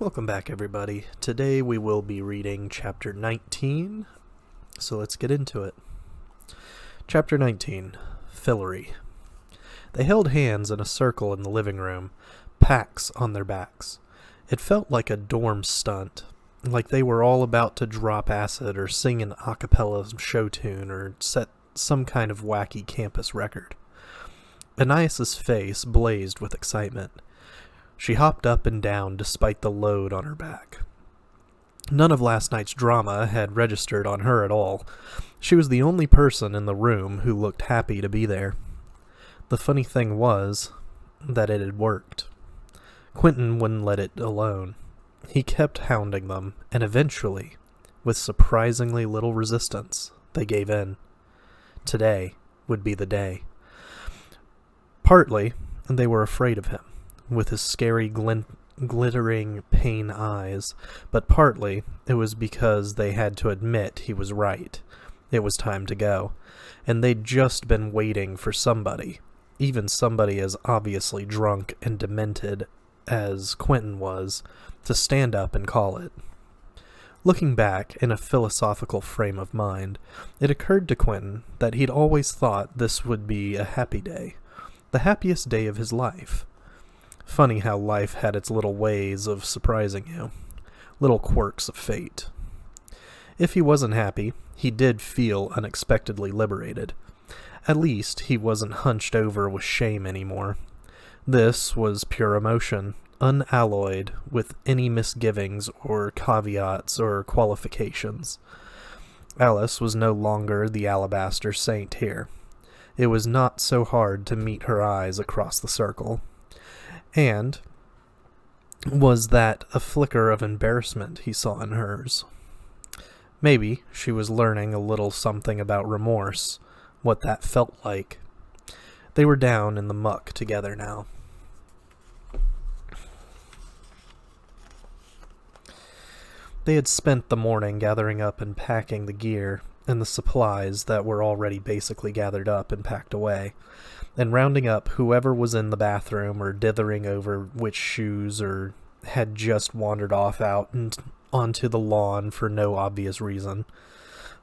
Welcome back, everybody. Today we will be reading Chapter 19, so let's get into it. Chapter 19, Fillery. They held hands in a circle in the living room, packs on their backs. It felt like a dorm stunt, like they were all about to drop acid or sing an a cappella show tune or set some kind of wacky campus record. Anais' face blazed with excitement. She hopped up and down despite the load on her back. None of last night's drama had registered on her at all. She was the only person in the room who looked happy to be there. The funny thing was that it had worked. Quentin wouldn't let it alone. He kept hounding them, and eventually, with surprisingly little resistance, they gave in. Today would be the day. Partly, they were afraid of him, with his scary glittering pain eyes, but partly it was because they had to admit he was right. It was time to go, and they'd just been waiting for somebody, even somebody as obviously drunk and demented as Quentin was, to stand up and call it. Looking back in a philosophical frame of mind, it occurred to Quentin that he'd always thought this would be a happy day, the happiest day of his life. Funny how life had its little ways of surprising you, little quirks of fate. If he wasn't happy, he did feel unexpectedly liberated. At least he wasn't hunched over with shame anymore. This was pure emotion, unalloyed with any misgivings or caveats or qualifications. Alice was no longer the alabaster saint here. It was not so hard to meet her eyes across the circle. And was that a flicker of embarrassment he saw in hers? Maybe she was learning a little something about remorse, what that felt like. They were down in the muck together now. They had spent the morning gathering up and packing the gear and the supplies that were already basically gathered up and packed away, and rounding up whoever was in the bathroom or dithering over which shoes or had just wandered off out and onto the lawn for no obvious reason.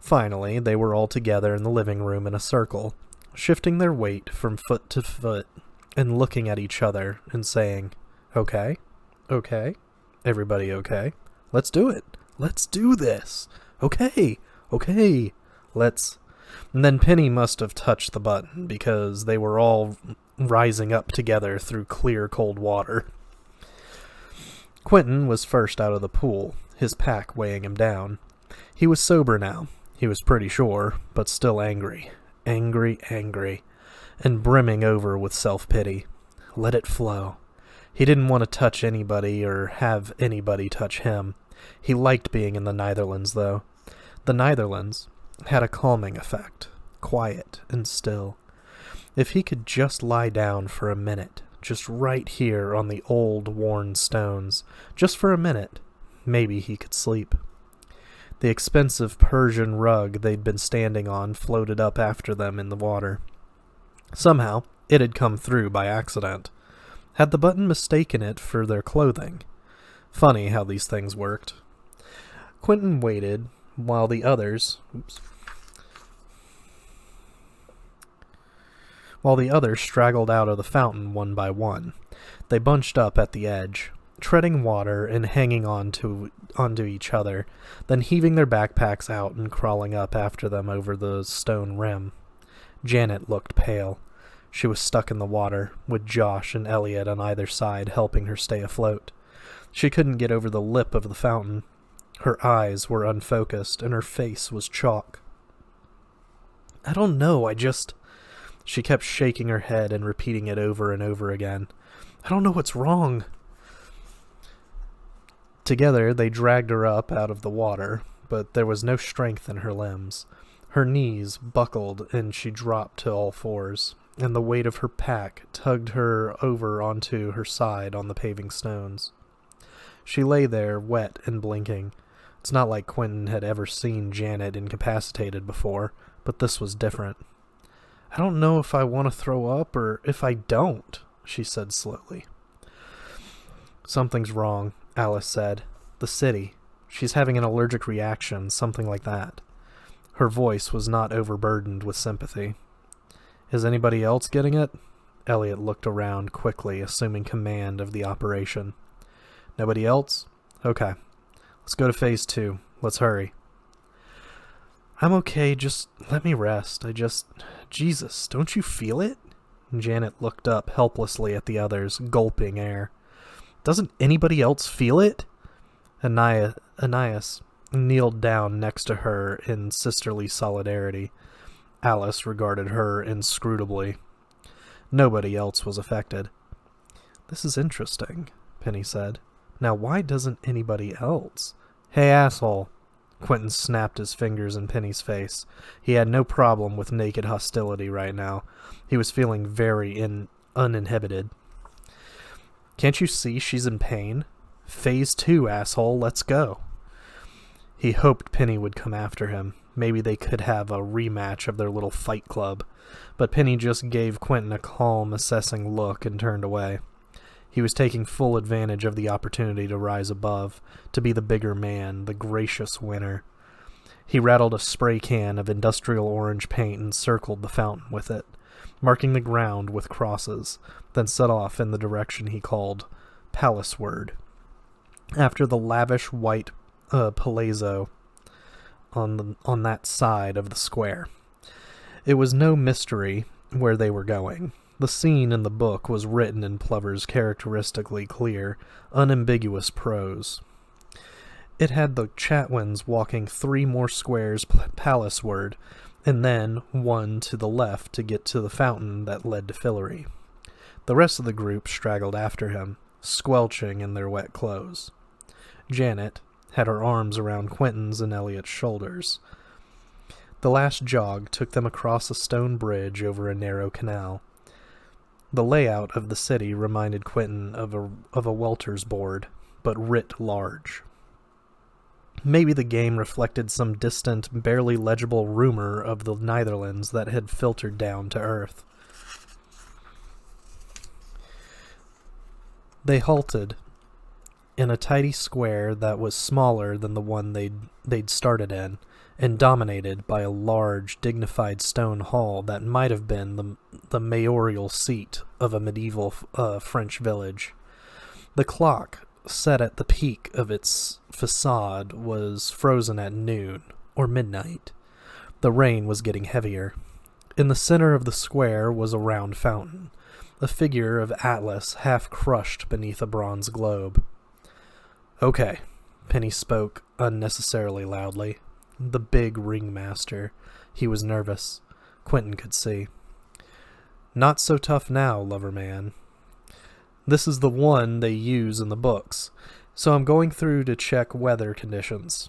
Finally, they were all together in the living room in a circle, shifting their weight from foot to foot and looking at each other and saying, "Okay, okay, everybody okay? Let's do it. Let's do this. Okay, okay, let's..." And then Penny must have touched the button, because they were all rising up together through clear, cold water. Quentin was first out of the pool, his pack weighing him down. He was sober now, he was pretty sure, but still angry. Angry, and brimming over with self-pity. Let it flow. He didn't want to touch anybody or have anybody touch him. He liked being in the Netherlands, though. The Netherlands had a calming effect, quiet and still. If he could just lie down for a minute, just right here on the old worn stones, just for a minute, maybe he could sleep. The expensive Persian rug they'd been standing on floated up after them in the water. Somehow, it had come through by accident. Had the button mistaken it for their clothing? Funny how these things worked. Quentin waited while the others straggled out of the fountain one by one. They bunched up at the edge, treading water and hanging onto each other, then heaving their backpacks out and crawling up after them over the stone rim. Janet looked pale. She was stuck in the water, with Josh and Elliot on either side helping her stay afloat. She couldn't get over the lip of the fountain. Her eyes were unfocused, and her face was chalk. "I don't know, She kept shaking her head and repeating it over and over again. "I don't know what's wrong." Together they dragged her up out of the water, but there was no strength in her limbs. Her knees buckled and she dropped to all fours, and the weight of her pack tugged her over onto her side on the paving stones. She lay there, wet and blinking. It's not like Quentin had ever seen Janet incapacitated before, but this was different. "I don't know if I want to throw up or if I don't," she said slowly. "Something's wrong. Alice said. The city. She's having an allergic reaction, something like that. Her voice was not overburdened with sympathy. Is anybody else getting it? Elliot looked around quickly, assuming command of the operation. Nobody else? Okay. Let's go to phase 2. Let's hurry. I'm okay, just let me rest. Jesus, don't you feel it? Janet looked up helplessly at the others, gulping air. Doesn't anybody else feel it? Anais kneeled down next to her in sisterly solidarity. Alice regarded her inscrutably. Nobody else was affected. This is interesting, Penny said. Now why doesn't anybody else? Hey, asshole. Quentin snapped his fingers in Penny's face. He had no problem with naked hostility right now. He was feeling very uninhibited. Can't you see she's in pain? Phase 2, asshole, let's go. He hoped Penny would come after him. Maybe they could have a rematch of their little fight club. But Penny just gave Quentin a calm, assessing look and turned away. He was taking full advantage of the opportunity to rise above, to be the bigger man, the gracious winner. He rattled a spray can of industrial orange paint and circled the fountain with it, marking the ground with crosses, then set off in the direction he called Palaceward. After the lavish white palazzo on that side of the square. It was no mystery where they were going. The scene in the book was written in Plover's characteristically clear, unambiguous prose. It had the Chatwins walking 3 more squares palaceward, and then 1 to the left to get to the fountain that led to Fillery. The rest of the group straggled after him, squelching in their wet clothes. Janet had her arms around Quentin's and Elliot's shoulders. The last jog took them across a stone bridge over a narrow canal. The layout of the city reminded Quentin of a welter's board, but writ large. Maybe the game reflected some distant, barely legible rumor of the Netherlands that had filtered down to Earth. They halted in a tidy square that was smaller than the one they'd started in, and dominated by a large, dignified stone hall that might have been the mayoral seat of a medieval French village. The clock, set at the peak of its facade, was frozen at noon, or midnight. The rain was getting heavier. In the center of the square was a round fountain, a figure of Atlas half crushed beneath a bronze globe. Okay, Penny spoke unnecessarily loudly. The big ringmaster. He was nervous. Quentin could see. Not so tough now, lover man. This is the one they use in the books, so I'm going through to check weather conditions.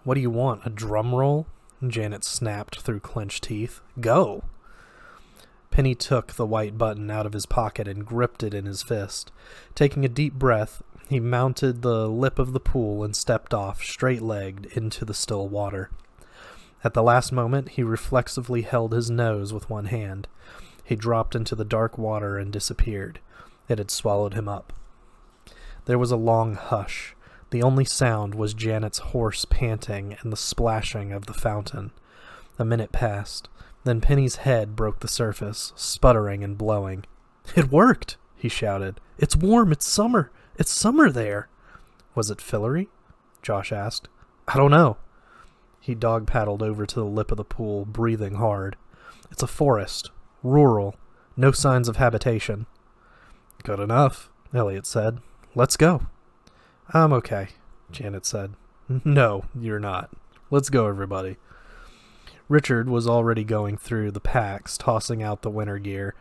What do you want, a drum roll? Janet snapped through clenched teeth. Go! Penny took the white button out of his pocket and gripped it in his fist. Taking a deep breath, he mounted the lip of the pool and stepped off, straight-legged, into the still water. At the last moment, he reflexively held his nose with one hand. He dropped into the dark water and disappeared. It had swallowed him up. There was a long hush. The only sound was Janet's hoarse panting and the splashing of the fountain. A minute passed. Then Penny's head broke the surface, sputtering and blowing. It worked, he shouted. It's warm, it's summer. It's summer there. Was it Fillery? Josh asked. I don't know. He dog-paddled over to the lip of the pool, breathing hard. It's a forest. Rural. No signs of habitation. Good enough, Elliot said. Let's go. I'm okay, Janet said. No, you're not. Let's go, everybody. Richard was already going through the packs, tossing out the winter gear,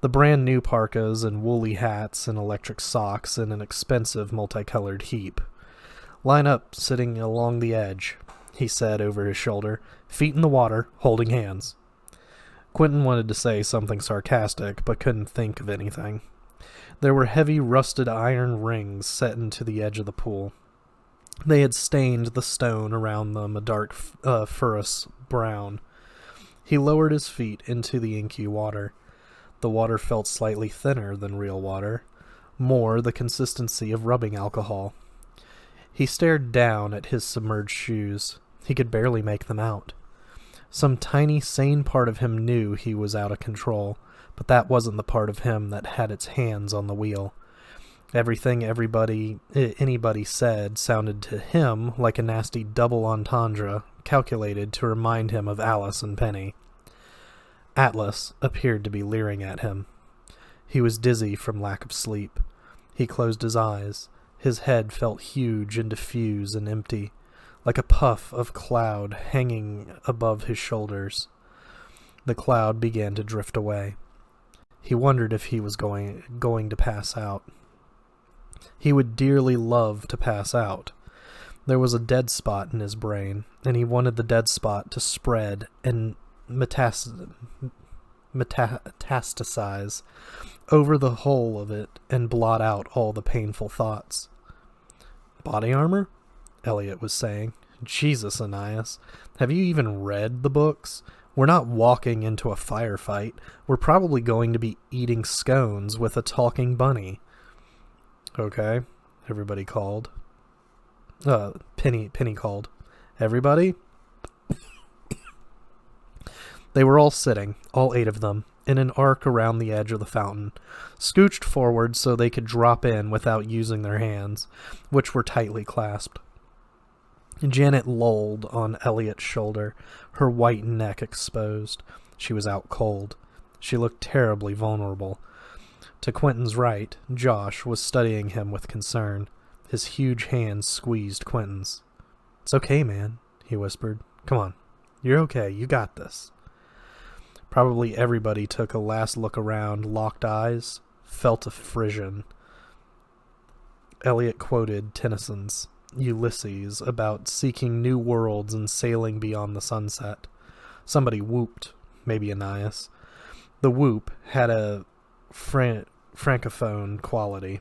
the brand new parkas and woolly hats and electric socks in an expensive multicolored heap. Line up, sitting along the edge, he said over his shoulder, feet in the water, holding hands. Quentin wanted to say something sarcastic, but couldn't think of anything. There were heavy rusted iron rings set into the edge of the pool. They had stained the stone around them a dark furous brown. He lowered his feet into the inky water. The water felt slightly thinner than real water, more the consistency of rubbing alcohol. He stared down at his submerged shoes. He could barely make them out. Some tiny, sane part of him knew he was out of control, but that wasn't the part of him that had its hands on the wheel. Everything anybody said sounded to him like a nasty double entendre calculated to remind him of Alice and Penny. Atlas appeared to be leering at him. He was dizzy from lack of sleep. He closed his eyes. His head felt huge and diffuse and empty, like a puff of cloud hanging above his shoulders. The cloud began to drift away. He wondered if he was going to pass out. He would dearly love to pass out. There was a dead spot in his brain, and he wanted the dead spot to spread and metastasize over the whole of it and blot out all the painful thoughts. "Body armor?" Elliot was saying. "Jesus, Ananias, have you even read the books? We're not walking into a firefight. We're probably going to be eating scones with a talking bunny." "Okay," everybody called. Penny called. "Everybody?" They were all sitting, all 8 of them, in an arc around the edge of the fountain, scooched forward so they could drop in without using their hands, which were tightly clasped. Janet lolled on Elliot's shoulder, her white neck exposed. She was out cold. She looked terribly vulnerable. To Quentin's right, Josh was studying him with concern. His huge hands squeezed Quentin's. "It's okay, man," he whispered. "Come on. You're okay. You got this." Probably everybody took a last look around, locked eyes, felt a frisson. Elliot quoted Tennyson's Ulysses about seeking new worlds and sailing beyond the sunset. Somebody whooped, maybe Ananias. The whoop had a francophone quality,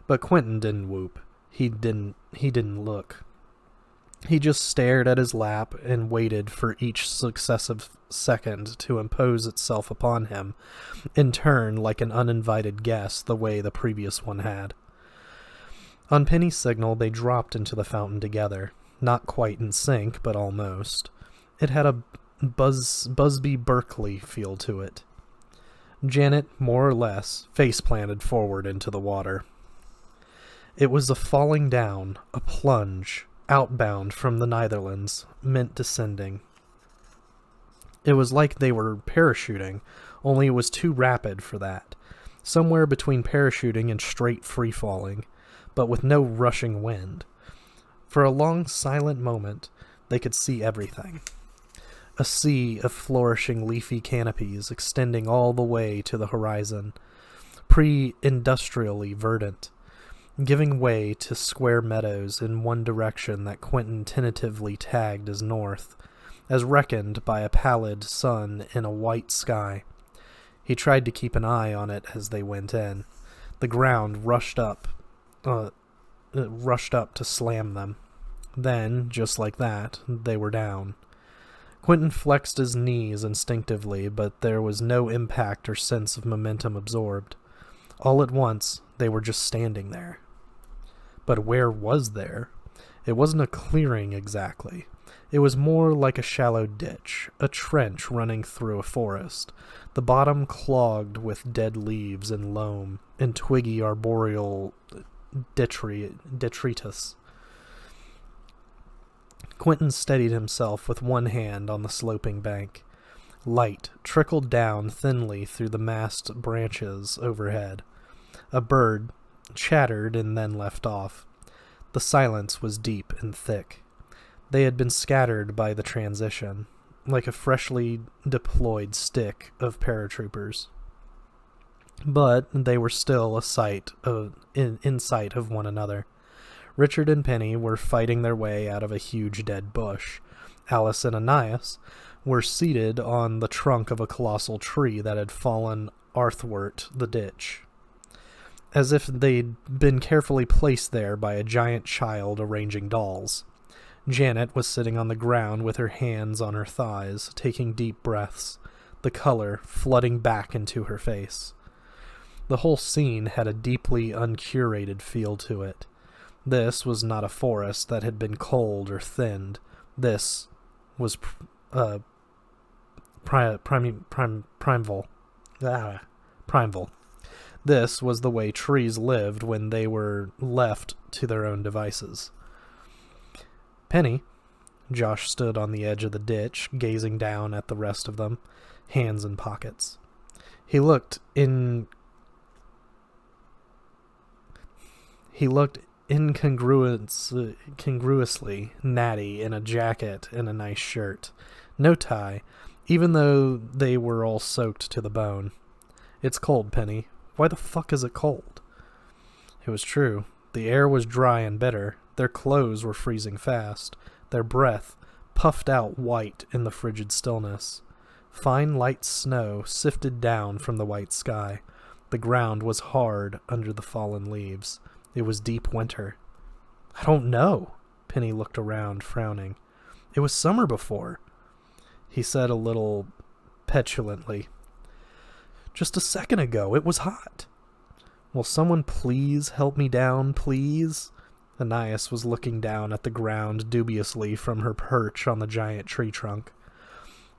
but Quentin didn't whoop. He didn't look. He just stared at his lap and waited for each successive second to impose itself upon him, in turn like an uninvited guest the way the previous one had. On Penny's signal, they dropped into the fountain together, not quite in sync, but almost. It had a Busby Berkeley feel to it. Janet, more or less, face-planted forward into the water. It was a falling down, a plunge, outbound from the Netherlands, meant descending. It was like they were parachuting, only it was too rapid for that. Somewhere between parachuting and straight free-falling, but with no rushing wind. For a long, silent moment, they could see everything. A sea of flourishing leafy canopies extending all the way to the horizon, pre-industrially verdant, giving way to square meadows in one direction that Quentin tentatively tagged as north, as reckoned by a pallid sun in a white sky. He tried to keep an eye on it as they went in. The ground rushed up to slam them. Then, just like that, they were down. Quentin flexed his knees instinctively, but there was no impact or sense of momentum absorbed. All at once, they were just standing there. But where was there? It wasn't a clearing exactly. It was more like a shallow ditch, a trench running through a forest, the bottom clogged with dead leaves and loam, and twiggy arboreal detritus. Quentin steadied himself with one hand on the sloping bank. Light trickled down thinly through the massed branches overhead. A bird chattered and then left off. The silence was deep and thick. They had been scattered by the transition, like a freshly deployed stick of paratroopers. But they were still in sight of one another. Richard and Penny were fighting their way out of a huge dead bush. Alice and Ananias were seated on the trunk of a colossal tree that had fallen athwart the ditch, as if they'd been carefully placed there by a giant child arranging dolls. Janet was sitting on the ground with her hands on her thighs, taking deep breaths, the color flooding back into her face. The whole scene had a deeply uncurated feel to it. This was not a forest that had been culled or thinned. This was primeval. Primeval. This was the way trees lived when they were left to their own devices. Penny. Josh stood on the edge of the ditch, gazing down at the rest of them, hands in pockets. He looked incongruously natty in a jacket and a nice shirt. No tie, even though they were all soaked to the bone. "It's cold, Penny. Why the fuck is it cold?" It was true. The air was dry and bitter. Their clothes were freezing fast. Their breath puffed out white in the frigid stillness. Fine light snow sifted down from the white sky. The ground was hard under the fallen leaves. It was deep winter. "I don't know." Penny looked around, frowning. "It was summer before." He said a little petulantly, "Just a second ago, it was hot." "Will someone please help me down, please?" Anais was looking down at the ground dubiously from her perch on the giant tree trunk.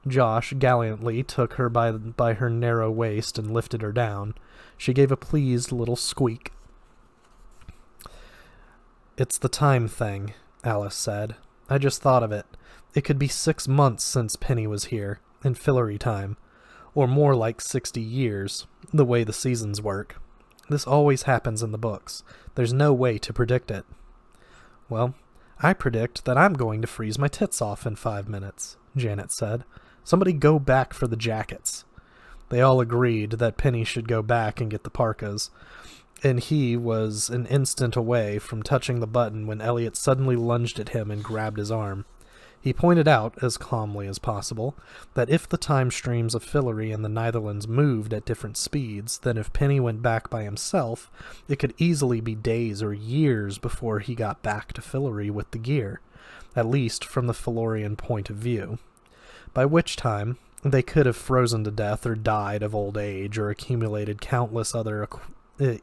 Josh gallantly took her by her narrow waist and lifted her down. She gave a pleased little squeak. "It's the time thing," Alice said. "I just thought of it. It could be 6 months since Penny was here, in Fillery time. Or more like 60 years, the way the seasons work. This always happens in the books. There's no way to predict it." "Well, I predict that I'm going to freeze my tits off in 5 minutes," Janet said. "Somebody go back for the jackets." They all agreed that Penny should go back and get the parkas, and he was an instant away from touching the button when Elliot suddenly lunged at him and grabbed his arm. He pointed out, as calmly as possible, that if the time streams of Fillery and the Netherlands moved at different speeds, then if Penny went back by himself, it could easily be days or years before he got back to Fillery with the gear, at least from the Fillorian point of view. By which time, they could have frozen to death or died of old age or accumulated countless other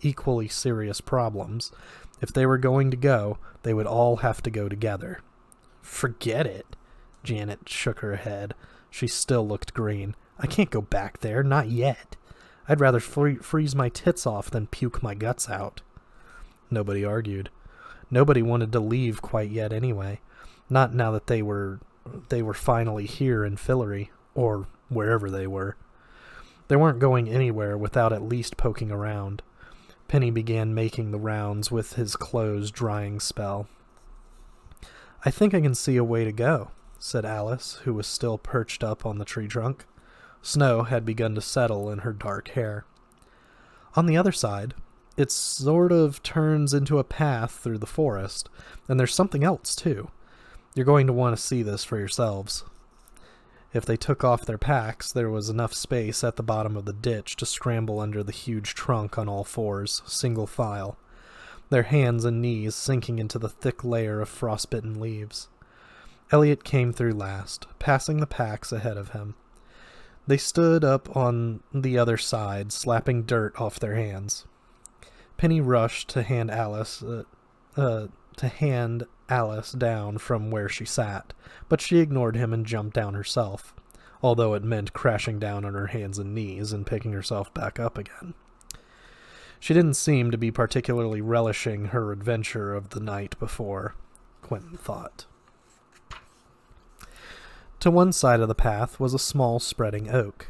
equally serious problems. If they were going to go, they would all have to go together. "Forget it." Janet shook her head. She still looked green. "I can't go back there, not yet. I'd rather freeze my tits off than puke my guts out." Nobody argued. Nobody wanted to leave quite yet anyway. Not now that they were finally here in Fillery, or wherever they were. They weren't going anywhere without at least poking around. Penny began making the rounds with his clothes drying spell. "I think I can see a way to go," said Alice, who was still perched up on the tree trunk. Snow had begun to settle in her dark hair. "On the other side, it sort of turns into a path through the forest, and there's something else, too. You're going to want to see this for yourselves." If they took off their packs, there was enough space at the bottom of the ditch to scramble under the huge trunk on all fours, single file, their hands and knees sinking into the thick layer of frostbitten leaves. Elliot came through last, passing the packs ahead of him. They stood up on the other side, slapping dirt off their hands. Penny rushed to hand Alice down from where she sat, but she ignored him and jumped down herself, although it meant crashing down on her hands and knees and picking herself back up again. She didn't seem to be particularly relishing her adventure of the night before, Quentin thought. To one side of the path was a small spreading oak.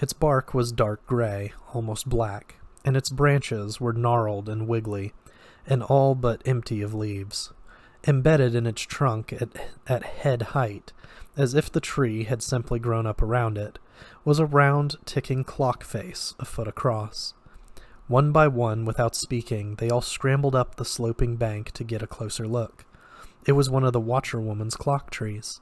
Its bark was dark gray, almost black, and its branches were gnarled and wiggly, and all but empty of leaves. Embedded in its trunk at head height, as if the tree had simply grown up around it, was a round, ticking clock face a foot across. One by one, without speaking, they all scrambled up the sloping bank to get a closer look. It was one of the Watcherwoman's clock trees.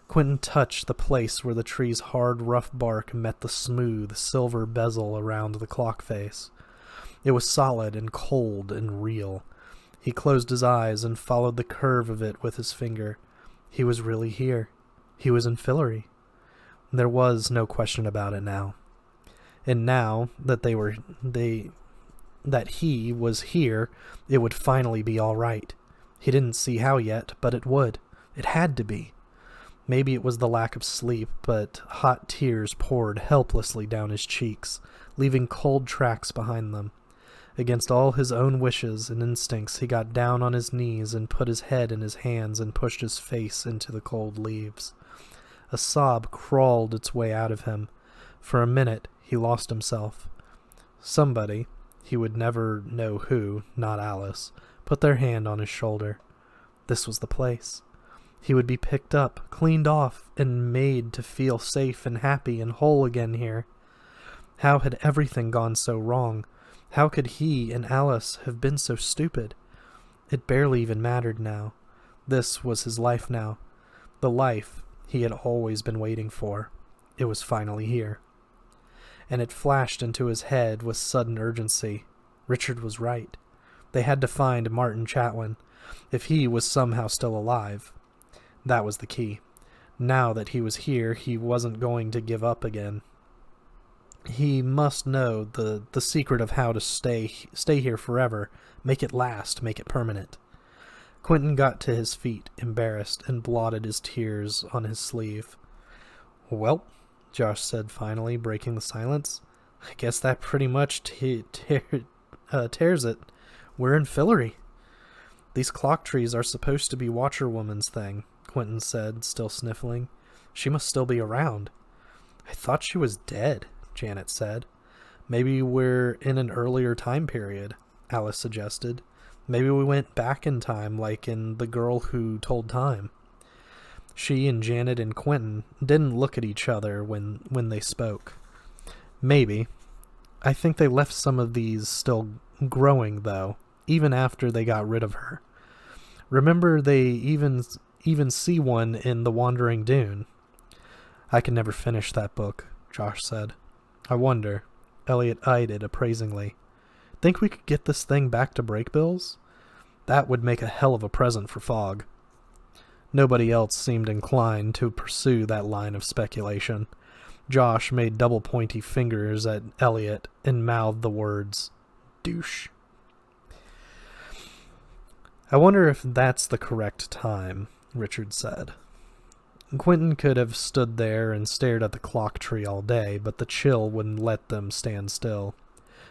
Quentin touched the place where the tree's hard, rough bark met the smooth, silver bezel around the clock face. It was solid and cold and real. He closed his eyes and followed the curve of it with his finger. He was really here. He was in Fillery. There was no question about it now. And now that that he was here, it would finally be all right. He didn't see how yet, but it would. It had to be. Maybe it was the lack of sleep, but hot tears poured helplessly down his cheeks, leaving cold tracks behind them. Against all his own wishes and instincts, he got down on his knees and put his head in his hands and pushed his face into the cold leaves. A sob crawled its way out of him. For a minute, he lost himself. Somebody, he would never know who, not Alice, put their hand on his shoulder. This was the place. He would be picked up, cleaned off, and made to feel safe and happy and whole again here. How had everything gone so wrong? How could he and Alice have been so stupid? It barely even mattered now. This was his life now. The life he had always been waiting for. It was finally here. And it flashed into his head with sudden urgency. Richard was right. They had to find Martin Chatwin, if he was somehow still alive. That was the key. Now that he was here, he wasn't going to give up again. He must know the secret of how to stay here forever, make it last, make it permanent. Quentin got to his feet, embarrassed, and blotted his tears on his sleeve. "Well," Josh said finally, breaking the silence, "I guess that pretty much tears it. We're in Fillery." "These clock trees are supposed to be Watcherwoman's thing," Quentin said, still sniffling. "She must still be around." "I thought she was dead," Janet said. "Maybe we're in an earlier time period," Alice suggested. "Maybe we went back in time, like in The Girl Who Told Time." She and Janet and Quentin didn't look at each other when they spoke. "Maybe. I think they left some of these still growing, though, even after they got rid of her. Remember, they even see one in The Wandering Dune." "I can never finish that book," Josh said. "I wonder." Elliot eyed it appraisingly. "Think we could get this thing back to Breakbills? That would make a hell of a present for Fogg." Nobody else seemed inclined to pursue that line of speculation. Josh made double pointy fingers at Elliot and mouthed the words, "douche." "I wonder if that's the correct time," Richard said. Quentin could have stood there and stared at the clock tree all day, but the chill wouldn't let them stand still.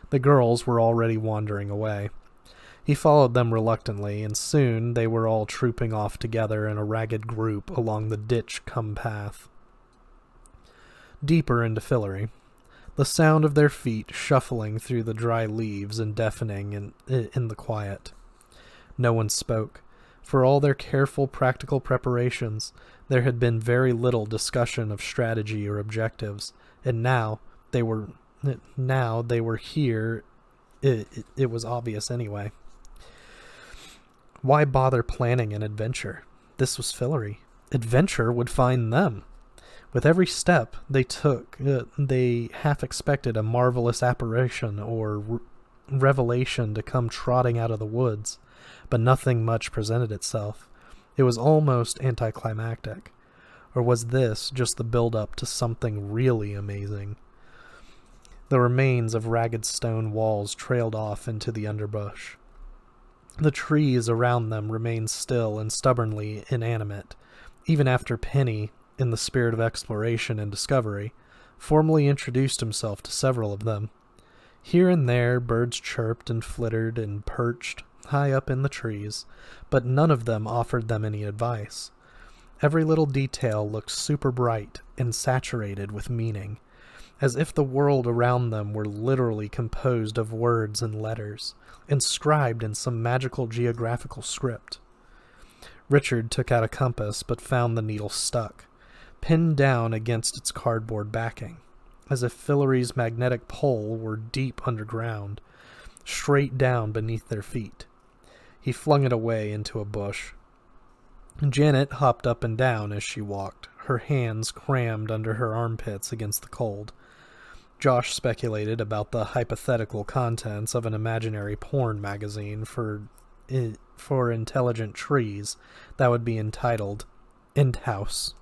The girls were already wandering away. He followed them reluctantly, and soon they were all trooping off together in a ragged group along the ditch-cum path. Deeper into Fillery, the sound of their feet shuffling through the dry leaves and deafening in the quiet. No one spoke. For all their careful practical preparations, there had been very little discussion of strategy or objectives, and now they were here. It was obvious anyway. Why bother planning an adventure? This was Fillery. Adventure would find them. With every step they took, they half expected a marvelous apparition or revelation to come trotting out of the woods, but nothing much presented itself. It was almost anticlimactic. Or was this just the build-up to something really amazing? The remains of ragged stone walls trailed off into the underbrush. The trees around them remained still and stubbornly inanimate, even after Penny, in the spirit of exploration and discovery, formally introduced himself to several of them. Here and there birds chirped and flittered and perched high up in the trees, but none of them offered them any advice. Every little detail looked super bright and saturated with meaning, as if the world around them were literally composed of words and letters, inscribed in some magical geographical script. Richard took out a compass, but found the needle stuck, pinned down against its cardboard backing, as if Fillery's magnetic pole were deep underground, straight down beneath their feet. He flung it away into a bush. Janet hopped up and down as she walked, her hands crammed under her armpits against the cold. Josh speculated about the hypothetical contents of an imaginary porn magazine for intelligent trees that would be entitled End House.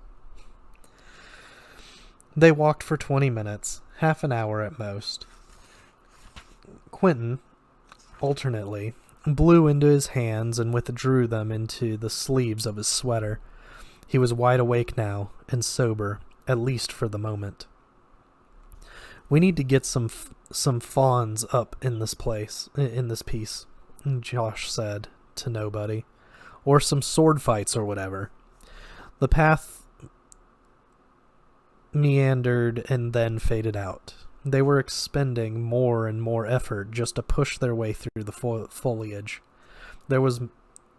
They walked for 20 minutes, half an hour at most. Quentin, alternately, blew into his hands and withdrew them into the sleeves of his sweater. He was wide awake now, and sober, at least for the moment. "We need to get some fawns up in this piece," Josh said to nobody. "Or some sword fights or whatever." The path meandered and then faded out. They were expending more and more effort just to push their way through the foliage. There was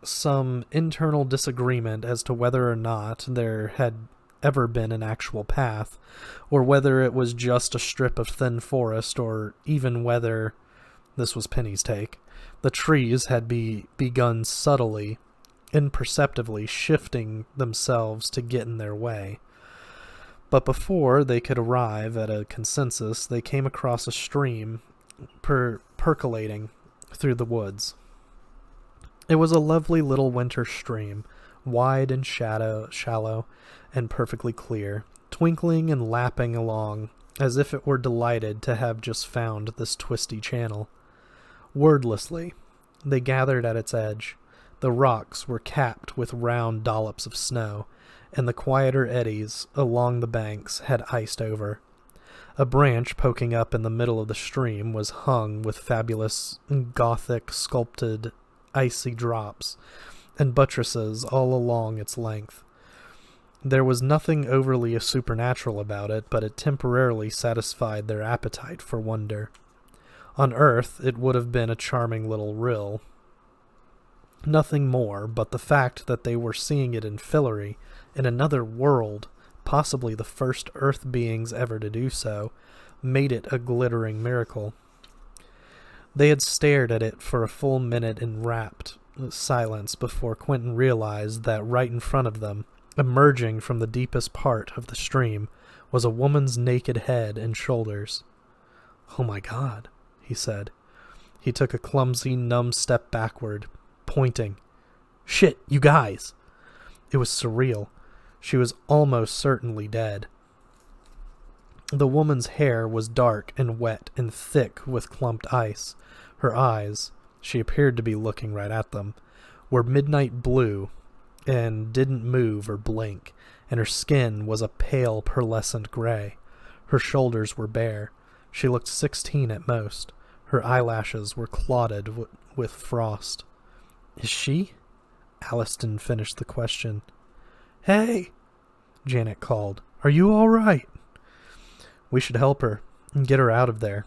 some internal disagreement as to whether or not there had ever been an actual path, or whether it was just a strip of thin forest, or even whether, this was Penny's take, the trees had begun subtly, imperceptibly shifting themselves to get in their way. But before they could arrive at a consensus, they came across a stream percolating through the woods. It was a lovely little winter stream, wide and shallow and perfectly clear, twinkling and lapping along as if it were delighted to have just found this twisty channel. Wordlessly, they gathered at its edge. The rocks were capped with round dollops of snow, and the quieter eddies along the banks had iced over. A branch poking up in the middle of the stream was hung with fabulous Gothic sculpted icy drops and buttresses all along its length. There was nothing overly supernatural about it, but it temporarily satisfied their appetite for wonder. On Earth, it would have been a charming little rill. Nothing more, but the fact that they were seeing it in Fillery, in another world, possibly the first Earth beings ever to do so, made it a glittering miracle. They had stared at it for a full minute in rapt silence before Quentin realized that right in front of them, emerging from the deepest part of the stream, was a woman's naked head and shoulders. "Oh my God," he said. He took a clumsy, numb step backward, pointing. "Shit, you guys!" It was surreal. She was almost certainly dead. The woman's hair was dark and wet and thick with clumped ice. Her eyes, she appeared to be looking right at them, were midnight blue and didn't move or blink, and her skin was a pale pearlescent gray. Her shoulders were bare. She looked 16 at most. Her eyelashes were clotted with frost. "Is she?" Alice didn't finish the question. "Hey!" Janet called. "Are you all right?" "We should help her and get her out of there."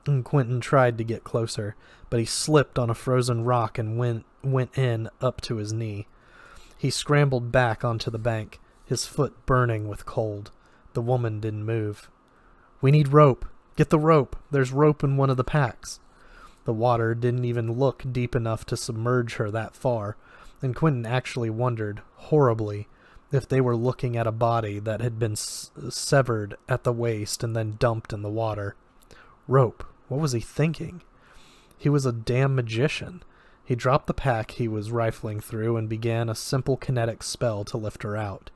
And Quentin tried to get closer, but he slipped on a frozen rock and went in up to his knee. He scrambled back onto the bank, his foot burning with cold. The woman didn't move. "We need rope. Get the rope. There's rope in one of the packs." The water didn't even look deep enough to submerge her that far, and Quentin actually wondered, horribly, if they were looking at a body that had been severed at the waist and then dumped in the water. Rope. What was he thinking? He was a damn magician. He dropped the pack he was rifling through and began a simple kinetic spell to lift her out.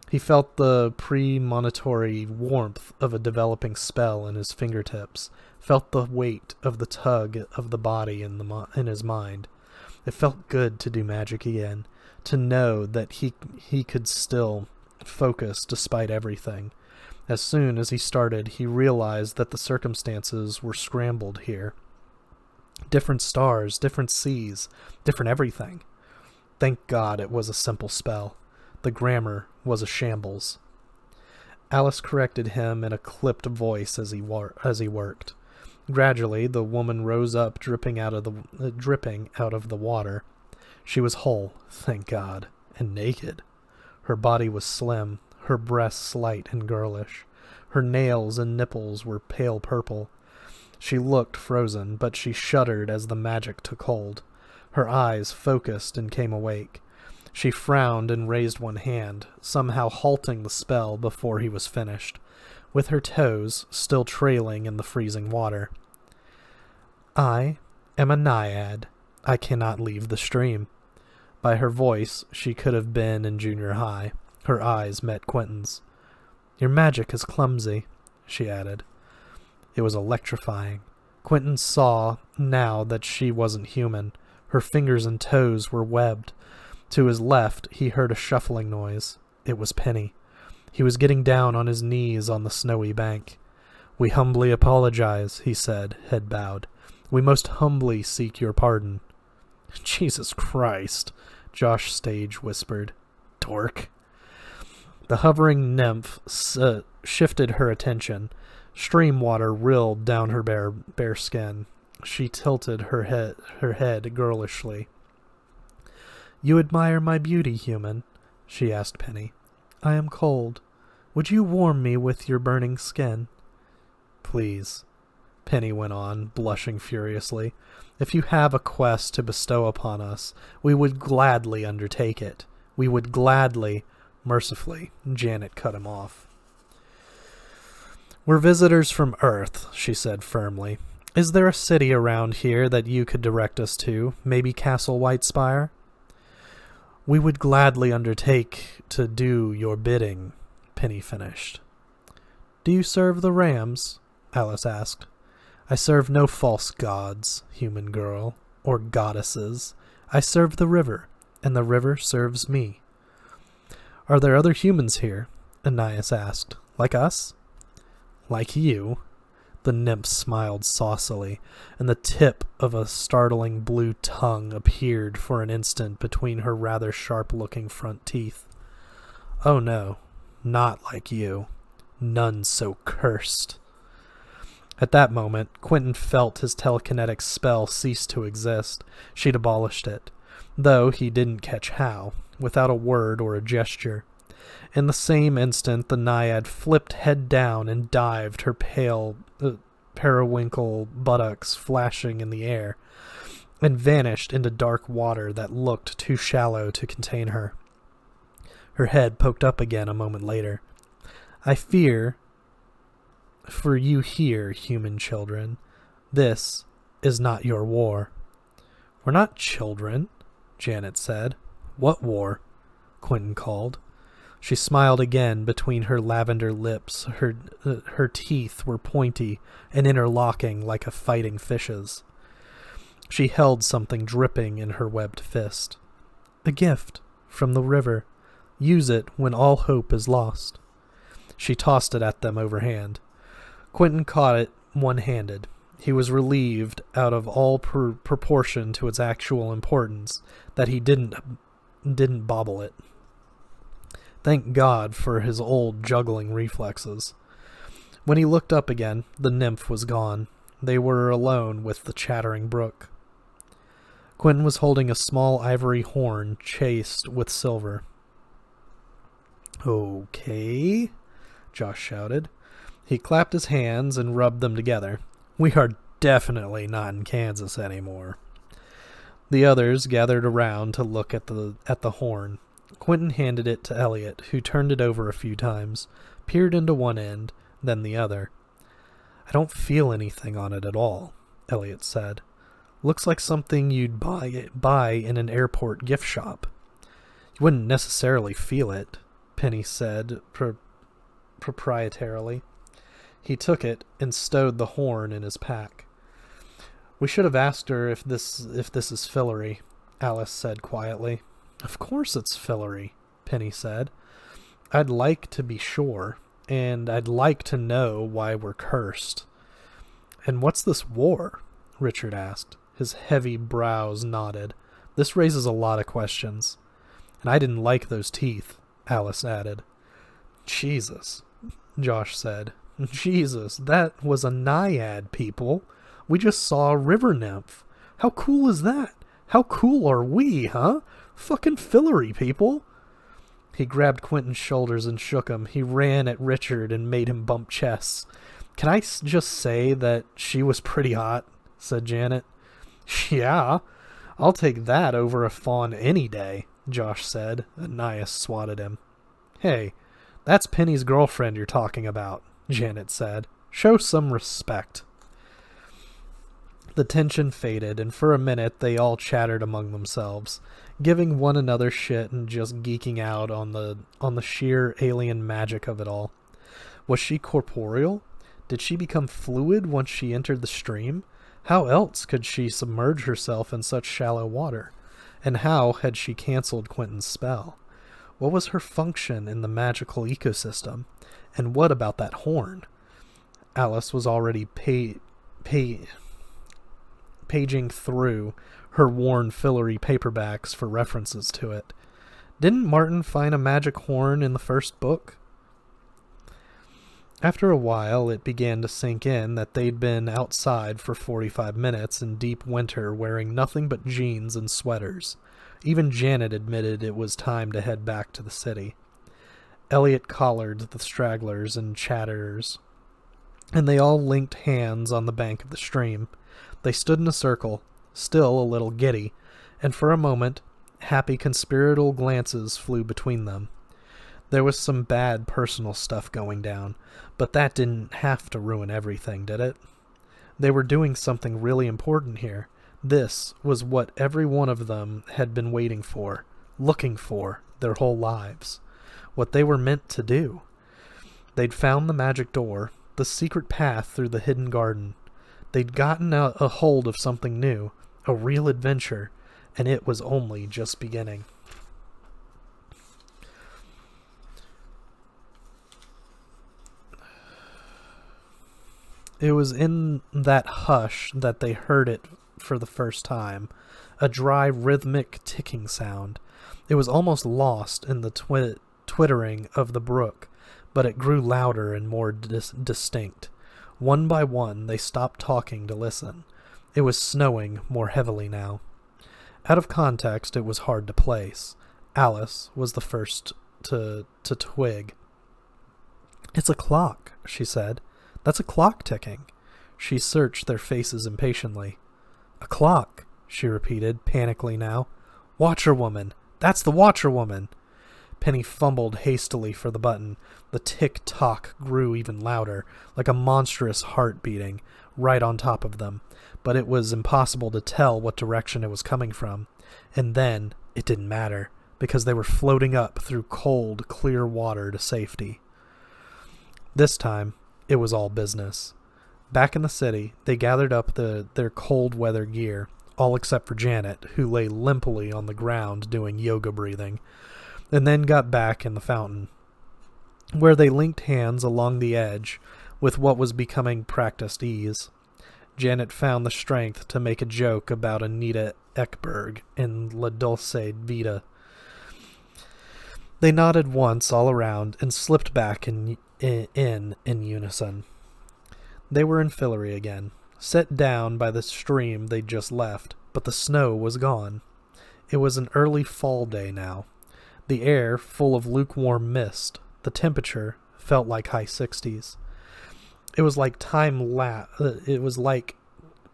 He felt the premonitory warmth of a developing spell in his fingertips, felt the weight of the tug of the body in his mind. It felt good to do magic again, to know that he could still focus despite everything. As soon as he started, he realized that the circumstances were scrambled here. Different stars, different seas, different everything. Thank God it was a simple spell. The grammar was a shambles. Alice corrected him in a clipped voice as he worked. Gradually, the woman rose up, dripping out of the water. She was whole, thank God, and naked. Her body was slim, her breasts slight and girlish. Her nails and nipples were pale purple. She looked frozen, but she shuddered as the magic took hold. Her eyes focused and came awake. She frowned and raised one hand, somehow halting the spell before he was finished, with her toes still trailing in the freezing water. "I am a niad. I cannot leave the stream." By her voice, she could have been in junior high. Her eyes met Quentin's. Your magic is clumsy, she added. It was electrifying. Quentin saw now that she wasn't human. Her fingers and toes were webbed. To his left, he heard a shuffling noise. It was Penny. He was getting down on his knees on the snowy bank. We humbly apologize, he said, head bowed. We most humbly seek your pardon. Jesus Christ, Josh Stage whispered. Dork. The hovering nymph shifted her attention. Stream water rilled down her bare skin. She tilted her head girlishly. You admire my beauty, human? She asked Penny. I am cold. Would you warm me with your burning skin? Please, Penny went on, blushing furiously. If you have a quest to bestow upon us, we would gladly undertake it. We would gladly... Mercifully, Janet cut him off. We're visitors from Earth, she said firmly. Is there a city around here that you could direct us to? Maybe Castle Whitespire? We would gladly undertake to do your bidding, Penny finished. Do you serve the rams? Alice asked. I serve no false gods, human girl, or goddesses. I serve the river, and the river serves me. Are there other humans here? Anais asked. Like us? Like you? The nymph smiled saucily, and the tip of a startling blue tongue appeared for an instant between her rather sharp-looking front teeth. Oh no, not like you. None so cursed. At that moment, Quentin felt his telekinetic spell cease to exist. She'd abolished it, though he didn't catch how. Without a word or a gesture. In the same instant, the niad flipped head down and dived, her pale, periwinkle buttocks flashing in the air, and vanished into dark water that looked too shallow to contain her. Her head poked up again a moment later. I fear for you here, human children. This is not your war. We're not children, Janet said. What war? Quentin called. She smiled again between her lavender lips. Her teeth were pointy and interlocking like a fighting fish's. She held something dripping in her webbed fist. A gift from the river. Use it when all hope is lost. She tossed it at them overhand. Quentin caught it one-handed. He was relieved, out of all proportion to its actual importance, that he didn't bobble it. Thank God for his old juggling reflexes. When he looked up again, the nymph was gone. They were alone with the chattering brook. Quentin was holding a small ivory horn chased with silver. Okay, Josh shouted. He clapped his hands and rubbed them together. We are definitely not in Kansas anymore. The others gathered around to look at the horn. Quentin handed it to Elliot, who turned it over a few times, peered into one end, then the other. I don't feel anything on it at all, Elliot said. Looks like something you'd buy in an airport gift shop. You wouldn't necessarily feel it, Penny said proprietarily. He took it and stowed the horn in his pack. We should have asked her if this is Fillery, Alice said quietly. Of course it's Fillery, Penny said. I'd like to be sure, and I'd like to know why we're cursed. And what's this war? Richard asked. His heavy brows nodded. This raises a lot of questions. And I didn't like those teeth, Alice added. Jesus, Josh said. Jesus, that was a niad, people. We just saw a river nymph. How cool is that? How cool are we, huh? Fucking Fillery, people. He grabbed Quentin's shoulders and shook him. He ran at Richard and made him bump chests. Can I just say that she was pretty hot? Said Janet. Yeah, I'll take that over a fawn any day, Josh said. Anais swatted him. Hey, that's Penny's girlfriend you're talking about, Janet said. Show some respect. The tension faded, and for a minute they all chattered among themselves, giving one another shit and just geeking out on the sheer alien magic of it all. Was she corporeal? Did she become fluid once she entered the stream? How else could she submerge herself in such shallow water? And how had she cancelled Quentin's spell? What was her function in the magical ecosystem? And what about that horn? Alice was already paging through her worn Fillery paperbacks for references to it. Didn't Martin find a magic horn in the first book? After a while, it began to sink in that they'd been outside for 45 minutes in deep winter wearing nothing but jeans and sweaters. Even Janet admitted it was time to head back to the city. Elliot collared the stragglers and chatterers, and they all linked hands on the bank of the stream. They stood in a circle, still a little giddy, and for a moment, happy conspiratorial glances flew between them. There was some bad personal stuff going down, but that didn't have to ruin everything, did it? They were doing something really important here. This was what every one of them had been waiting for, looking for, their whole lives. What they were meant to do. They'd found the magic door, the secret path through the hidden garden. They'd gotten a hold of something new, a real adventure, and it was only just beginning. It was in that hush that they heard it for the first time, a dry, rhythmic ticking sound. It was almost lost in the twittering of the brook, but it grew louder and more distinct. One by one, they stopped talking to listen. It was snowing more heavily now. Out of context, it was hard to place. Alice was the first to twig. "It's a clock," she said. "That's a clock ticking." She searched their faces impatiently. "A clock," she repeated, panically now. "Watcherwoman! That's the Watcherwoman!" Penny fumbled hastily for the button. The tick-tock grew even louder, like a monstrous heart beating, right on top of them, but it was impossible to tell what direction it was coming from. And then, it didn't matter, because they were floating up through cold, clear water to safety. This time, it was all business. Back in the city, they gathered up their cold weather gear, all except for Janet, who lay limply on the ground doing yoga breathing, and then got back in the fountain, where they linked hands along the edge with what was becoming practiced ease. Janet found the strength to make a joke about Anita Ekberg in La Dolce Vita. They nodded once all around and slipped back in unison. They were in Fillery again, set down by the stream they'd just left, but the snow was gone. It was an early fall day now. The air full of lukewarm mist. The temperature felt like high 60s. It was like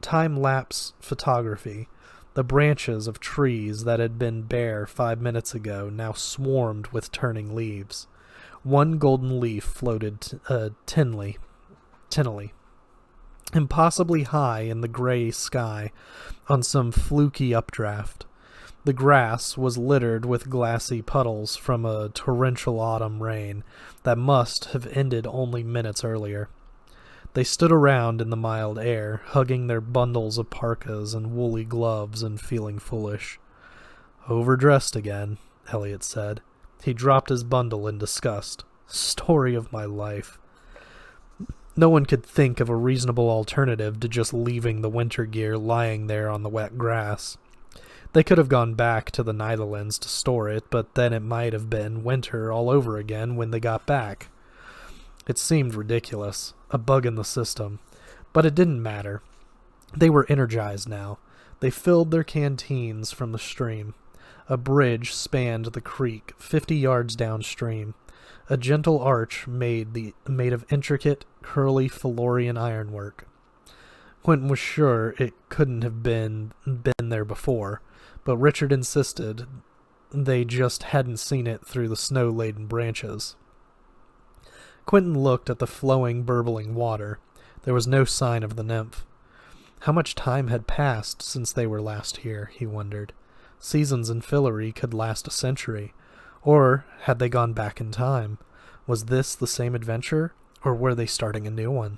time-lapse photography. The branches of trees that had been bare 5 minutes ago now swarmed with turning leaves. One golden leaf floated tinnily, impossibly high in the gray sky on some fluky updraft. The grass was littered with glassy puddles from a torrential autumn rain that must have ended only minutes earlier. They stood around in the mild air, hugging their bundles of parkas and woolly gloves and feeling foolish. "Overdressed again," Elliot said. He dropped his bundle in disgust. Story of my life. No one could think of a reasonable alternative to just leaving the winter gear lying there on the wet grass. They could have gone back to the Netherlands to store it, but then it might have been winter all over again when they got back. It seemed ridiculous, a bug in the system, but it didn't matter. They were energized now. They filled their canteens from the stream. A bridge spanned the creek 50 yards downstream, a gentle arch made of intricate, curly Fillorian ironwork. Quentin was sure it couldn't have been there before, but Richard insisted they just hadn't seen it through the snow-laden branches. Quentin looked at the flowing, burbling water. There was no sign of the nymph. How much time had passed since they were last here, he wondered. Seasons in Fillery could last a century. Or had they gone back in time? Was this the same adventure? Or were they starting a new one?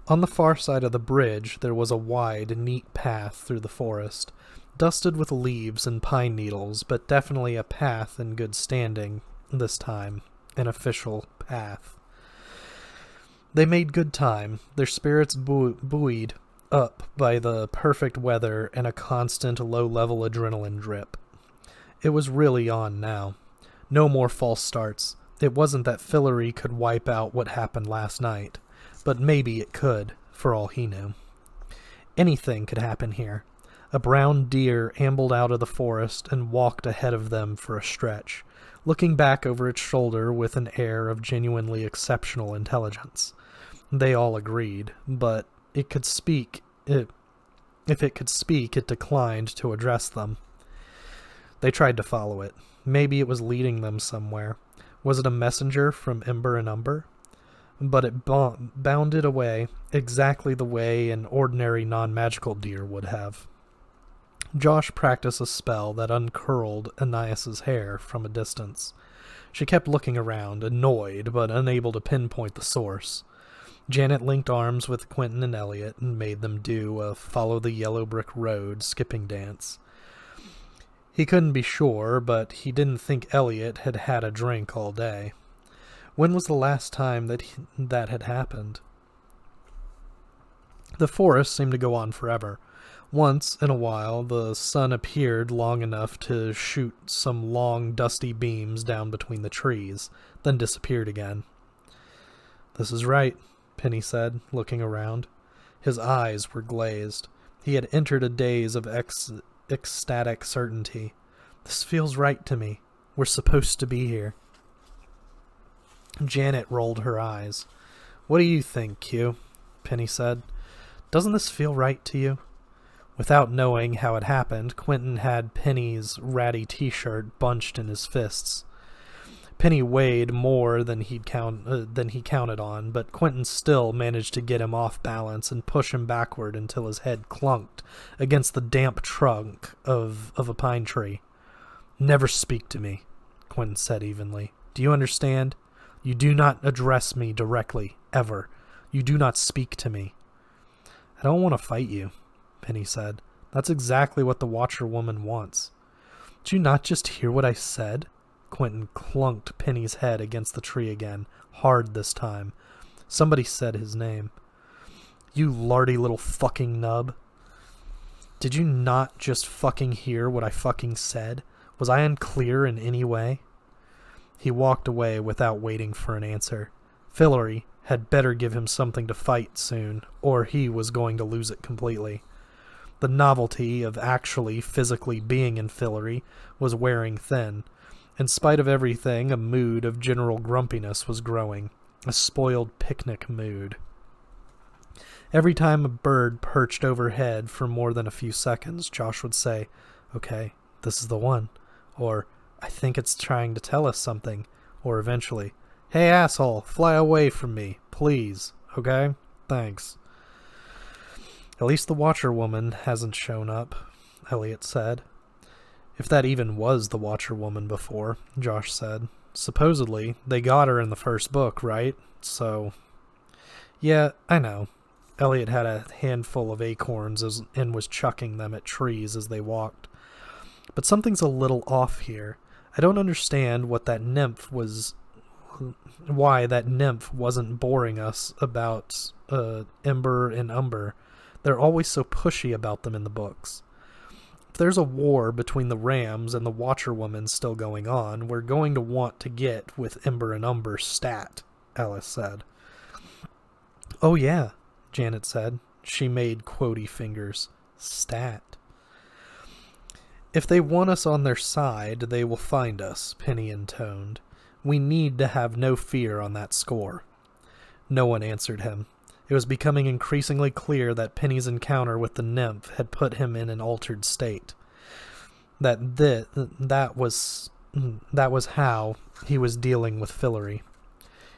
On the far side of the bridge, there was a wide, neat path through the forest, dusted with leaves and pine needles, but definitely a path in good standing this time, an official path. They made good time, their spirits buoyed up by the perfect weather and a constant low-level adrenaline drip. It was really on now. No more false starts. It wasn't that Fillery could wipe out what happened last night, but maybe it could, for all he knew. Anything could happen here. A brown deer ambled out of the forest and walked ahead of them for a stretch, looking back over its shoulder with an air of genuinely exceptional intelligence. They all agreed, but it could speak. If it could speak, it declined to address them. They tried to follow it. Maybe it was leading them somewhere. Was it a messenger from Ember and Umber? But it bounded away exactly the way an ordinary non-magical deer would have. Josh practiced a spell that uncurled Ananias's hair from a distance. She kept looking around, annoyed but unable to pinpoint the source. Janet linked arms with Quentin and Elliot and made them do a follow the yellow brick road skipping dance. He couldn't be sure, but he didn't think Elliot had had a drink all day. When was the last time that had happened? The forest seemed to go on forever. Once in a while, the sun appeared long enough to shoot some long, dusty beams down between the trees, then disappeared again. "This is right," Penny said, looking around. His eyes were glazed. He had entered a daze of ecstatic certainty. "This feels right to me. We're supposed to be here." Janet rolled her eyes. "What do you think, Q?" Penny said. "Doesn't this feel right to you?" Without knowing how it happened, Quentin had Penny's ratty t-shirt bunched in his fists. Penny weighed more than he counted on, but Quentin still managed to get him off balance and push him backward until his head clunked against the damp trunk of a pine tree. "Never speak to me," Quentin said evenly. "Do you understand? You do not address me directly, ever. You do not speak to me." "I don't want to fight you," Penny said. "That's exactly what the Watcher woman wants." "Did you not just hear what I said?" Quentin clunked Penny's head against the tree again, hard this time. Somebody said his name. "You lardy little fucking nub. Did you not just fucking hear what I fucking said? Was I unclear in any way?" He walked away without waiting for an answer. Fillory had better give him something to fight soon, or he was going to lose it completely. The novelty of actually physically being in Fillory was wearing thin. In spite of everything, a mood of general grumpiness was growing, a spoiled picnic mood. Every time a bird perched overhead for more than a few seconds, Josh would say, "Okay, this is the one," or "I think it's trying to tell us something," or eventually, "Hey asshole, fly away from me, please, okay? Thanks." "At least the Watcher woman hasn't shown up," Elliot said. "If that even was the Watcher woman before," Josh said. "Supposedly, they got her in the first book, right? So..." "Yeah, I know." Elliot had a handful of acorns and was chucking them at trees as they walked. "But something's a little off here. I don't understand why that nymph wasn't boring us about Ember and Umber. They're always so pushy about them in the books. If there's a war between the Rams and the Watcher woman still going on, we're going to want to get with Ember and Umber stat," Alice said. "Oh yeah," Janet said. She made quotey fingers. "Stat." "If they want us on their side, they will find us," Penny intoned. "We need to have no fear on that score." No one answered him. It was becoming increasingly clear that Penny's encounter with the nymph had put him in an altered state. That was how he was dealing with Fillery.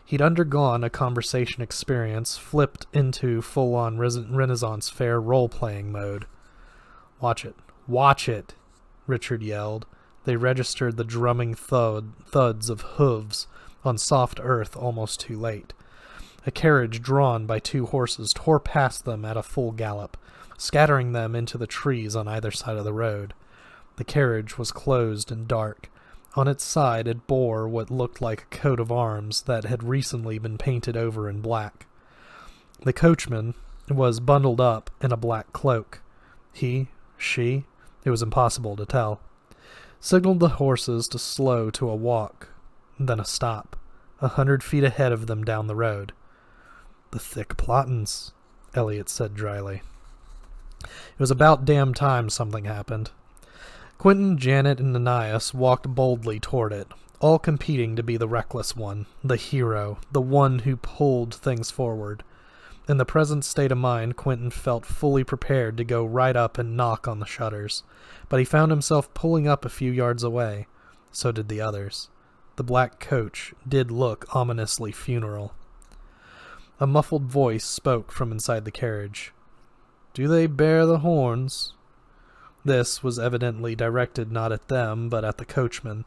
He'd undergone a conversation experience, flipped into full-on Renaissance Fair role-playing mode. "Watch it. Watch it," Richard yelled. They registered the drumming thuds of hooves on soft earth almost too late. A carriage drawn by 2 horses tore past them at a full gallop, scattering them into the trees on either side of the road. The carriage was closed and dark. On its side it bore what looked like a coat of arms that had recently been painted over in black. The coachman was bundled up in a black cloak. He, she, it was impossible to tell, signaled the horses to slow to a walk, then a stop, 100 feet ahead of them down the road. "The thick plottins," Elliot said dryly. It was about damn time something happened. Quentin, Janet, and Ananias walked boldly toward it, all competing to be the reckless one, the hero, the one who pulled things forward. In the present state of mind, Quentin felt fully prepared to go right up and knock on the shutters, but he found himself pulling up a few yards away. So did the others. The black coach did look ominously funeral. A muffled voice spoke from inside the carriage. "Do they bear the horns?" This was evidently directed not at them, but at the coachman,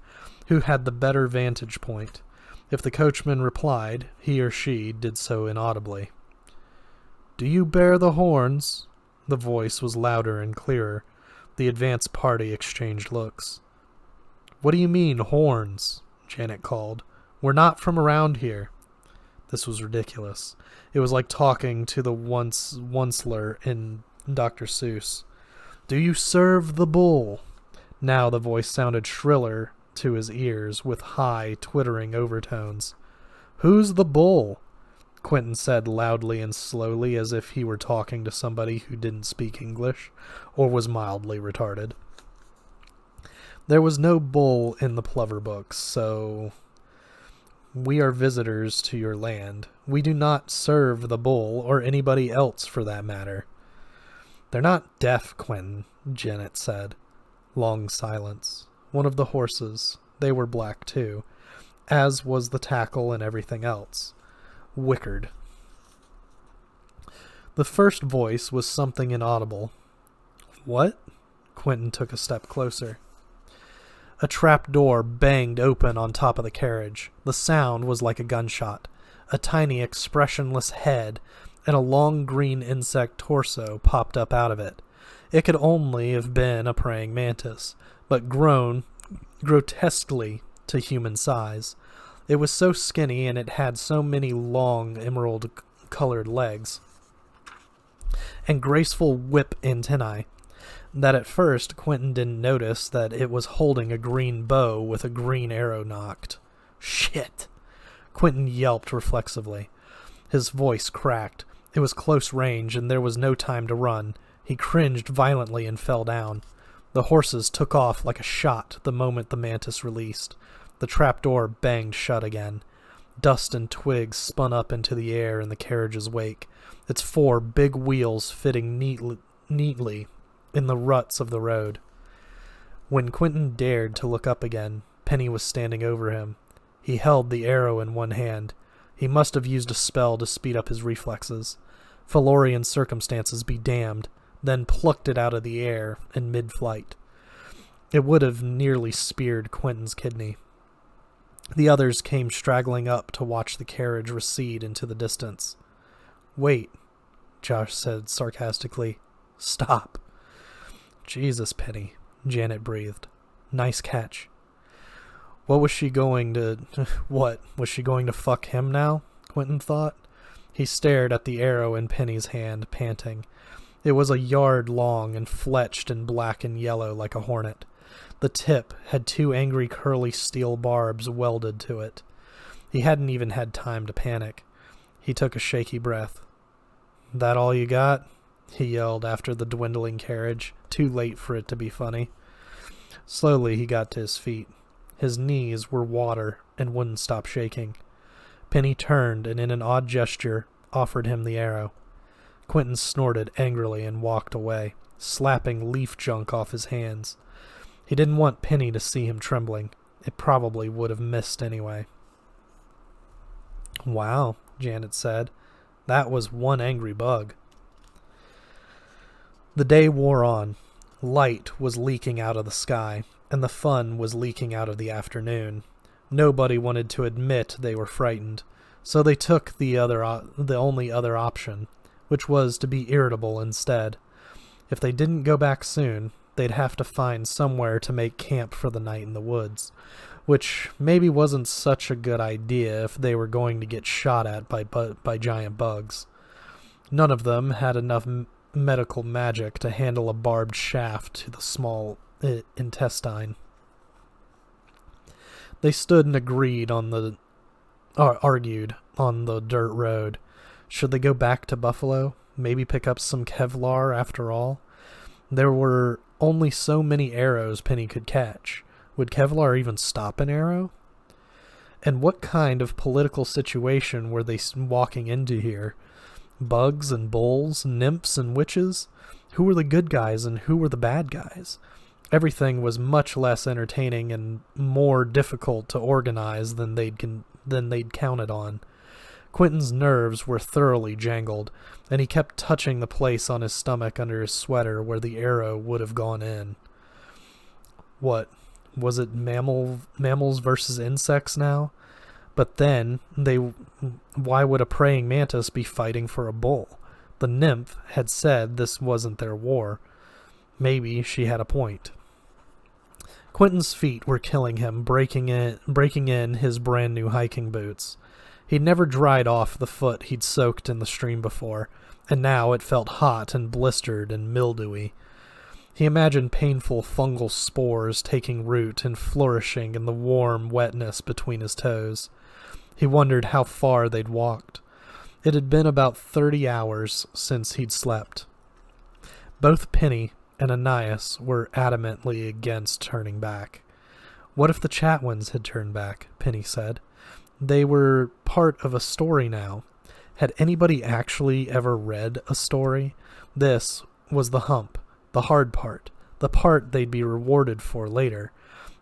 who had the better vantage point. If the coachman replied, he or she did so inaudibly. "Do you bear the horns?" The voice was louder and clearer. The advance party exchanged looks. "What do you mean, horns?" Janet called. "We're not from around here." This was ridiculous. It was like talking to the onceler in Dr. Seuss. "Do you serve the bull?" Now the voice sounded shriller to his ears, with high, twittering overtones. "Who's the bull?" Quentin said loudly and slowly, as if he were talking to somebody who didn't speak English, or was mildly retarded. There was no bull in the Plover books, so... "We are visitors to your land. We do not serve the bull, or anybody else for that matter." "They're not deaf, Quentin," Janet said. Long silence. One of the horses, they were black too, as was the tackle and everything else, whickered. The first voice was something inaudible. "What?" Quentin took a step closer. A trap door banged open on top of the carriage. The sound was like a gunshot. A tiny, expressionless head and a long green insect torso popped up out of it. It could only have been a praying mantis, but grown grotesquely to human size. It was so skinny, and it had so many long emerald-colored legs and graceful whip antennae, that at first Quentin didn't notice that it was holding a green bow with a green arrow nocked. "Shit!" Quentin yelped reflexively. His voice cracked. It was close range, and there was no time to run. He cringed violently and fell down. The horses took off like a shot the moment the mantis released. The trapdoor banged shut again. Dust and twigs spun up into the air in the carriage's wake, its 4 big wheels fitting neatly in the ruts of the road. When Quentin dared to look up again, Penny was standing over him. He held the arrow in one hand. He must have used a spell to speed up his reflexes. Fillorian circumstances be damned, then plucked it out of the air in mid-flight. It would have nearly speared Quentin's kidney. The others came straggling up to watch the carriage recede into the distance. "Wait," Josh said sarcastically. "Stop." "Jesus, Penny," Janet breathed. "Nice catch." What was she going to... What? Was she going to fuck him now? Quentin thought. He stared at the arrow in Penny's hand, panting. It was a yard long and fletched in black and yellow like a hornet. The tip had 2 angry curly steel barbs welded to it. He hadn't even had time to panic. He took a shaky breath. "That all you got?" he yelled after the dwindling carriage, too late for it to be funny. Slowly he got to his feet. His knees were water and wouldn't stop shaking. Penny turned and in an odd gesture offered him the arrow. Quentin snorted angrily and walked away, slapping leaf junk off his hands. He didn't want Penny to see him trembling. It probably would have missed anyway. Wow, Janet said. That was one angry bug. The day wore on. Light was leaking out of the sky, and the fun was leaking out of the afternoon. Nobody wanted to admit they were frightened, so they took the only other option, which was to be irritable instead. If they didn't go back soon, they'd have to find somewhere to make camp for the night in the woods, which maybe wasn't such a good idea if they were going to get shot at by giant bugs. None of them had enough medical magic to handle a barbed shaft to the small intestine. They stood and argued on the dirt road. Should they go back to Buffalo? Maybe pick up some Kevlar after all? There were only so many arrows Penny could catch. Would Kevlar even stop an arrow? And what kind of political situation were they walking into here? Bugs and bulls, nymphs and witches? Who were the good guys and who were the bad guys? Everything was much less entertaining and more difficult to organize than they'd counted on. Quentin's nerves were thoroughly jangled, and he kept touching the place on his stomach under his sweater where the arrow would have gone in. What? Was it mammals versus insects now? But then, why would a praying mantis be fighting for a bull? The nymph had said this wasn't their war. Maybe she had a point. Quentin's feet were killing him, breaking in his brand new hiking boots. He'd never dried off the foot he'd soaked in the stream before, and now it felt hot and blistered and mildewy. He imagined painful fungal spores taking root and flourishing in the warm wetness between his toes. He wondered how far they'd walked. It had been about 30 hours since he'd slept. Both Penny and Ananias were adamantly against turning back. What if the Chatwins had turned back? Penny said. They were part of a story now. Had anybody actually ever read a story? This was the hump, the hard part, the part they'd be rewarded for later.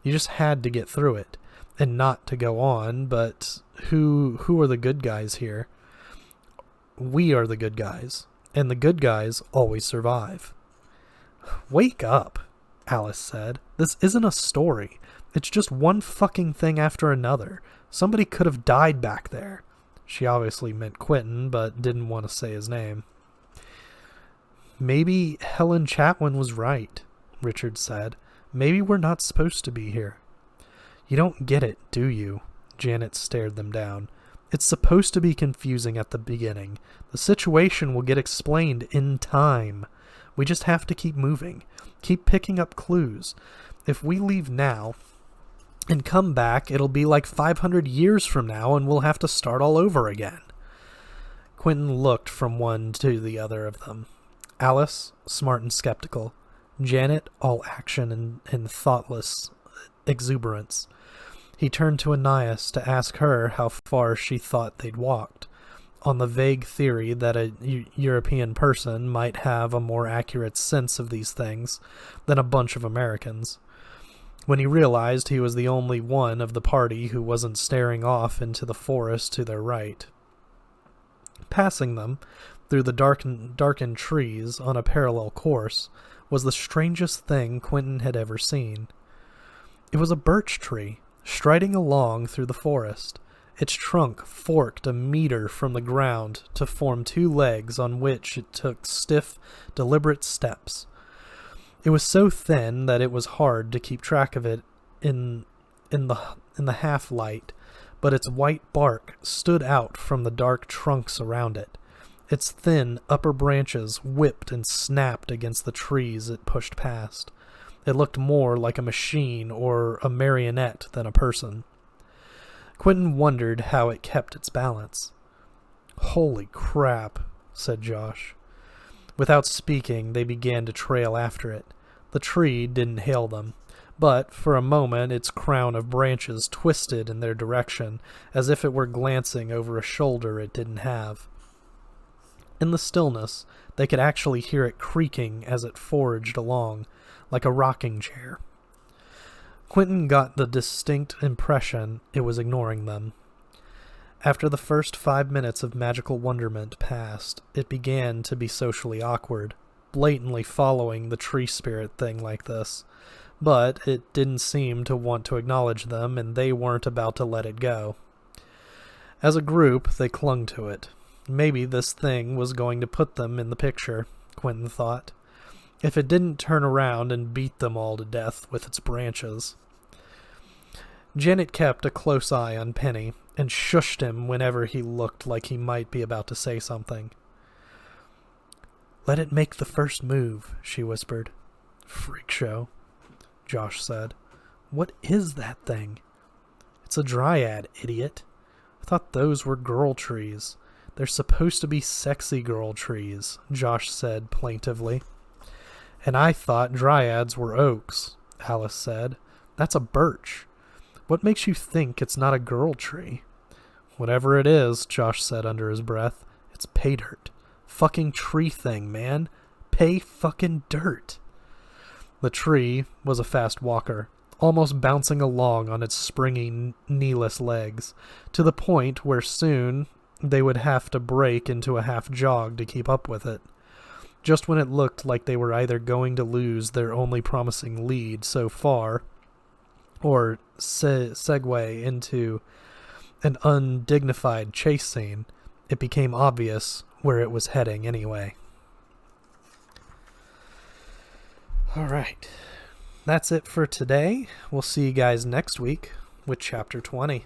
You just had to get through it, and not to go on, but who are the good guys here? We are the good guys, and the good guys always survive. Wake up, Alice said. This isn't a story. It's just one fucking thing after another. Somebody could have died back there. She obviously meant Quentin, but didn't want to say his name. Maybe Helen Chatwin was right, Richard said. Maybe we're not supposed to be here. You don't get it, do you? Janet stared them down. It's supposed to be confusing at the beginning. The situation will get explained in time. We just have to keep moving. Keep picking up clues. If we leave now and come back, it'll be like 500 years from now and we'll have to start all over again. Quentin looked from one to the other of them. Alice, smart and skeptical. Janet, all action and thoughtless exuberance. He turned to Ananias to ask her how far she thought they'd walked, on the vague theory that a European person might have a more accurate sense of these things than a bunch of Americans. When he realized he was the only one of the party who wasn't staring off into the forest to their right. Passing them, through the darkened trees on a parallel course, was the strangest thing Quentin had ever seen. It was a birch tree, striding along through the forest. Its trunk forked a meter from the ground to form two legs on which it took stiff, deliberate steps. It was so thin that it was hard to keep track of it in the half-light, but its white bark stood out from the dark trunks around it. Its thin upper branches whipped and snapped against the trees it pushed past. It looked more like a machine or a marionette than a person. Quentin wondered how it kept its balance. "Holy crap," said Josh. Without speaking, they began to trail after it. The tree didn't hail them, but for a moment its crown of branches twisted in their direction, as if it were glancing over a shoulder it didn't have. In the stillness, they could actually hear it creaking as it forged along, like a rocking chair. Quentin got the distinct impression it was ignoring them. After the first 5 minutes of magical wonderment passed, it began to be socially awkward, blatantly following the tree spirit thing like this. But it didn't seem to want to acknowledge them, and they weren't about to let it go. As a group, they clung to it. Maybe this thing was going to put them in the picture, Quentin thought, if it didn't turn around and beat them all to death with its branches. Janet kept a close eye on Penny, and shushed him whenever he looked like he might be about to say something. "Let it make the first move," she whispered. "Freak show," Josh said. "What is that thing?" "It's a dryad, idiot. I thought those were girl trees. They're supposed to be sexy girl trees," Josh said plaintively. "And I thought dryads were oaks," Alice said. "That's a birch. What makes you think it's not a girl tree?" "Whatever it is," Josh said under his breath, "it's pay dirt. Fucking tree thing, man. Pay fucking dirt." The tree was a fast walker, almost bouncing along on its springy, kneeless legs, to the point where soon they would have to break into a half jog to keep up with it. Just when it looked like they were either going to lose their only promising lead so far, or segue into an undignified chase scene, it became obvious where it was heading anyway. Alright, that's it for today. We'll see you guys next week with Chapter 20.